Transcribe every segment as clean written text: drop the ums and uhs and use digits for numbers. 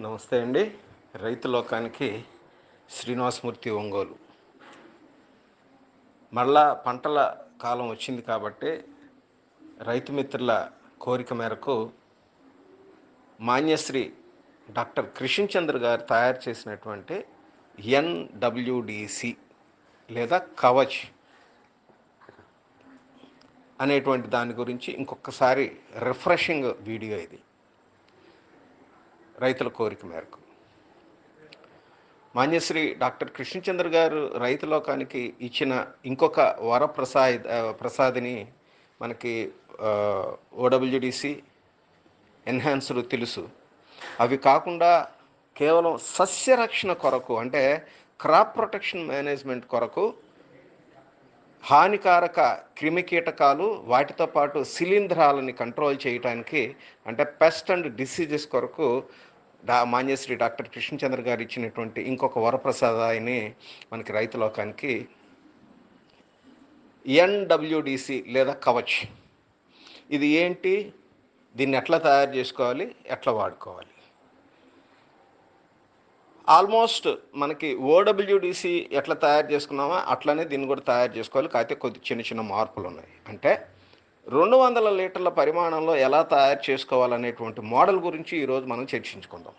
నమస్తే అండి. రైతు లోకానికి శ్రీనివాసమూర్తి ఒంగోలు. మళ్ళా పంటల కాలం వచ్చింది కాబట్టి రైతు మిత్రుల కోరిక మేరకు మాన్యశ్రీ డాక్టర్ కృష్ణ చంద్ర గారు తయారు చేసినటువంటి ఎన్‌డబ్ల్యూడీసీ లేదా కవచ్ అనేటువంటి దాని గురించి ఇంకొకసారి రిఫ్రెషింగ్ వీడియో ఇది. రైతుల కోరిక మేరకు మాన్యశ్రీ డాక్టర్ కృష్ణచంద్ర గారు రైతు లోకానికి ఇచ్చిన ఇంకొక ప్రసాదిని మనకి ఓడబ్ల్యూడిసి ఎన్హాన్స్డ్ తెలుసు. అవి కాకుండా కేవలం సస్యరక్షణ కొరకు, అంటే క్రాప్ ప్రొటెక్షన్ మేనేజ్మెంట్ కొరకు హానికారక క్రిమికీటకాలు వాటితో పాటు శిలీంధ్రాలని కంట్రోల్ చేయడానికి, అంటే పెస్ట్ అండ్ డిసీజెస్ కొరకు మాన్యశ్రీ డాక్టర్ కృష్ణచంద్ర గారు ఇచ్చినటువంటి ఇంకొక వరప్రసాదాన్ని మనకి రైతు లోకానికి ఎన్‌డబ్ల్యూడీసీ లేదా కవచ్. ఇది ఏంటి, దీన్ని ఎట్లా తయారు చేసుకోవాలి, ఎట్లా వాడుకోవాలి? ఆల్మోస్ట్ మనకి ఓడబ్ల్యూడిసి ఎట్లా తయారు చేసుకున్నామో అట్లనే దీన్ని కూడా తయారు చేసుకోవాలి. కాకపోతే కొద్ది చిన్న చిన్న మార్పులు ఉన్నాయి. అంటే 200 లీటర్ల పరిమాణంలో ఎలా తయారు చేసుకోవాలనేటువంటి మోడల్ గురించి ఈరోజు మనం చర్చించుకుందాం.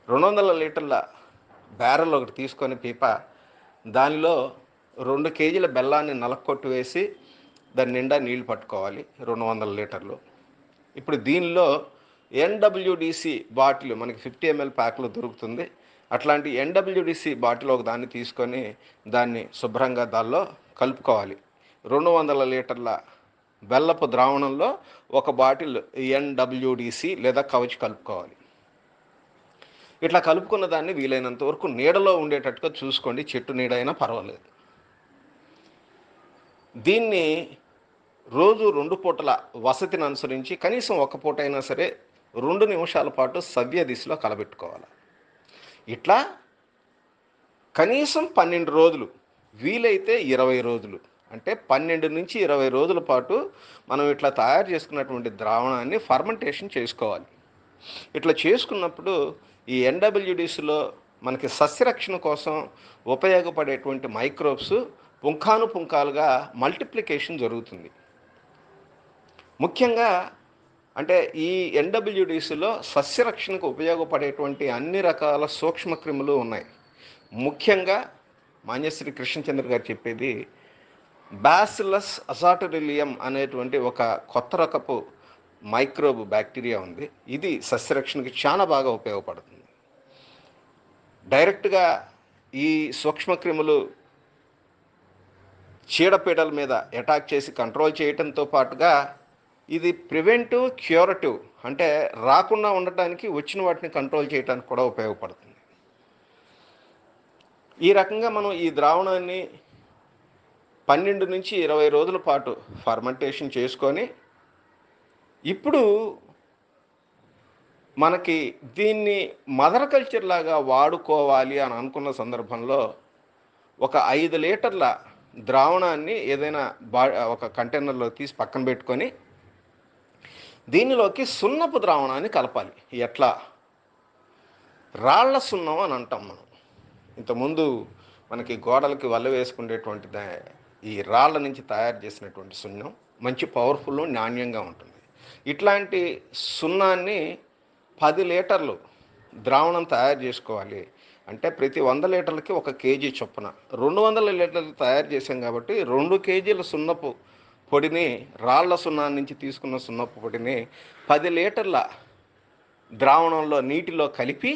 200 లీటర్ల బ్యారెల్ ఒకటి తీసుకొని పీప, దానిలో 2 కేజీల బెల్లాన్ని నలక్కొట్టు వేసి దాని నిండా నీళ్లు పట్టుకోవాలి 200 లీటర్లు. ఇప్పుడు దీనిలో ఎన్‌డబ్ల్యూడీసీ బాటిల్ మనకి 50 ml ప్యాక్లో దొరుకుతుంది. అట్లాంటి ఎన్‌డబ్ల్యూడీసీ బాటిల్ ఒక దాన్ని తీసుకొని దాన్ని శుభ్రంగా దానిలో కలుపుకోవాలి. 200 లీటర్ల బెల్లపు ద్రావణంలో ఒక బాటిల్ ఎన్‌డబ్ల్యూడీసీ లేదా కవచ్ కలుపుకోవాలి. ఇట్లా కలుపుకున్న దాన్ని వీలైనంత వరకు నీడలో ఉండేటట్టుగా చూసుకోండి, చెట్టు నీడ అయినా పర్వాలేదు. దీన్ని రోజు 2 పూటల వసతిని అనుసరించి కనీసం ఒక పూట అయినా సరే 2 నిమిషాల పాటు సవ్య దిశలో కలబెట్టుకోవాలి. ఇట్లా కనీసం 12 రోజులు, వీలైతే 20 రోజులు, అంటే 12 నుంచి 20 రోజుల పాటు మనం ఇట్లా తయారు చేసుకున్నటువంటి ద్రావణాన్ని ఫర్మెంటేషన్ చేసుకోవాలి. ఇట్లా చేసుకున్నప్పుడు ఈ ఎన్‌డబ్ల్యూడీసీలో మనకి సస్యరక్షణ కోసం ఉపయోగపడేటువంటి మైక్రోబ్స్ పుంఖానుపుంఖాలుగా మల్టిప్లికేషన్ జరుగుతుంది. ముఖ్యంగా అంటే ఈ ఎన్‌డబ్ల్యూడీసీలో సస్యరక్షణకు ఉపయోగపడేటువంటి అన్ని రకాల సూక్ష్మక్రిములు ఉన్నాయి. ముఖ్యంగా మాన్యశ్రీ కృష్ణచంద్ర గారు చెప్పేది బ్యాసిల్లస్ అజాటరిలియం అనేటువంటి ఒక కొత్త రకపు మైక్రోబ్ బ్యాక్టీరియా ఉంది. ఇది సస్యరక్షణకి చాలా బాగా ఉపయోగపడుతుంది. డైరెక్ట్గా ఈ సూక్ష్మక్రిములు చీడపీడల మీద అటాక్ చేసి కంట్రోల్ చేయడంతో పాటుగా ఇది ప్రివెంటివ్, క్యూరటివ్, అంటే రాకుండా ఉండటానికి, వచ్చిన వాటిని కంట్రోల్ చేయడానికి కూడా ఉపయోగపడుతుంది. ఈ రకంగా మనం ఈ ద్రావణాన్ని 12 నుంచి 20 రోజుల పాటు ఫర్మెంటేషన్ చేసుకొని, ఇప్పుడు మనకి దీన్ని మదర్ కల్చర్ లాగా వాడుకోవాలి అని అనుకున్న సందర్భంలో ఒక 5 లీటర్ల ద్రావణాన్ని ఏదైనా ఒక కంటైనర్లో తీసి పక్కన పెట్టుకొని దీనిలోకి సున్నపు ద్రావణాన్ని కలపాలి. ఎట్లా? రాళ్ల సున్నం అని అంటాం మనం. ఇంతకుముందు మనకి గోడలకి వల్ల వేసుకునేటువంటి ఈ రాళ్ల నుంచి తయారు చేసినటువంటి సున్నం మంచి పవర్ఫుల్, నాణ్యంగా ఉంటుంది. ఇట్లాంటి సున్నాన్ని 10 లీటర్లు ద్రావణం తయారు చేసుకోవాలి. అంటే ప్రతి 100 లీటర్లకి 1 కేజీ చొప్పున 200 లీటర్లు తయారు చేసాం కాబట్టి 2 కేజీల సున్నపు పొడిని, రాళ్ల సున్నాన్ని నుంచి తీసుకున్న సున్నపు పొడిని 10 లీటర్ల ద్రావణంలో నీటిలో కలిపి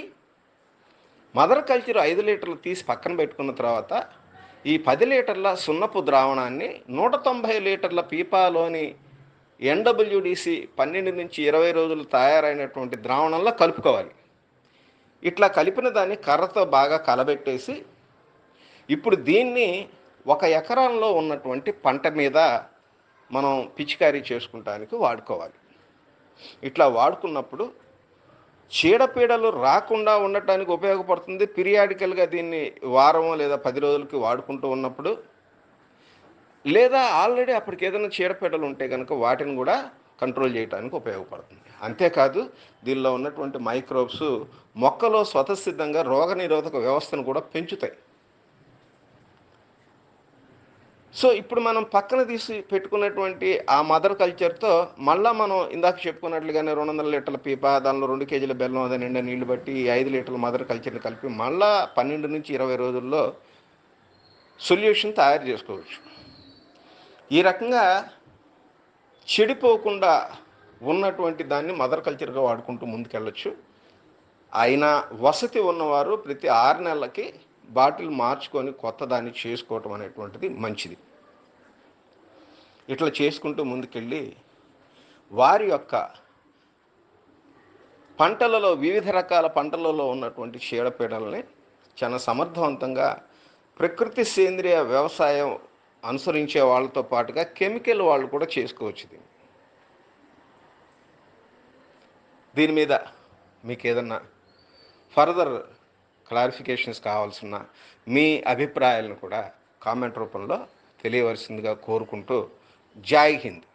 మదర్ కల్చర్ 5 లీటర్లు తీసి పక్కన పెట్టుకున్న తర్వాత ఈ 10 లీటర్ల సున్నపు ద్రావణాన్ని 190 లీటర్ల పీపాలోని ఎన్‌డబ్ల్యూడీసీ 12 నుంచి 20 రోజులు తయారైనటువంటి ద్రావణంలో కలుపుకోవాలి. ఇట్లా కలిపిన దాన్ని కర్రతో బాగా కలబెట్టేసి ఇప్పుడు దీన్ని 1 ఎకరంలో ఉన్నటువంటి పంట మీద మనం పిచికారీ చేసుకుంటానికి వాడుకోవాలి. ఇట్లా వాడుకున్నప్పుడు చీడపీడలు రాకుండా ఉండటానికి ఉపయోగపడుతుంది. పీరియాడికల్గా దీన్ని వారం లేదా 10 రోజులకి వాడుకుంటూ ఉన్నప్పుడు, లేదా ఆల్రెడీ అప్పటికి ఏదైనా చీడపీడలు ఉంటే కనుక వాటిని కూడా కంట్రోల్ చేయడానికి ఉపయోగపడుతుంది. అంతేకాదు దీనిలో ఉన్నటువంటి మైక్రోబ్స్ మొక్కలో స్వతసిద్ధంగా రోగనిరోధక వ్యవస్థను కూడా పెంచుతాయి. సో ఇప్పుడు మనం పక్కన తీసి పెట్టుకున్నటువంటి ఆ మదర్ కల్చర్తో మళ్ళీ మనం ఇందాక చెప్పుకున్నట్లుగానే 200 లీటర్ల పీప, దానిలో 2 కేజీల బెల్లం, అదే నిండా నీళ్లు బట్టి 5 లీటర్ల మదర్ కల్చర్ని కలిపి మళ్ళా 12 నుంచి 20 రోజుల్లో సొల్యూషన్ తయారు చేసుకోవచ్చు. ఈ రకంగా చెడిపోకుండా ఉన్నటువంటి దాన్ని మదర్ కల్చర్గా వాడుకుంటూ ముందుకెళ్ళచ్చు. అయినా వసతి ఉన్నవారు ప్రతి 6 నెలలకి బాటిల్ మార్చుకొని కొత్త దాన్ని చేసుకోవటం అనేటువంటిది మంచిది. ఇట్లా చేసుకుంటూ ముందుకెళ్ళి వారి యొక్క పంటలలో, వివిధ రకాల పంటలలో ఉన్నటువంటి చీడపీడల్ని చాలా సమర్థవంతంగా ప్రకృతి సేంద్రియ వ్యవసాయం అనుసరించే వాళ్ళతో పాటుగా కెమికల్ వాళ్ళు కూడా చేసుకోవచ్చు. దీని మీద మీకు ఏదన్నా ఫర్దర్ క్లారిఫికేషన్స్ కావాల్సిన మీ అభిప్రాయాలను కూడా కామెంట్ రూపంలో తెలియవలసిందిగా కోరుకుంటూ, జై హింద్.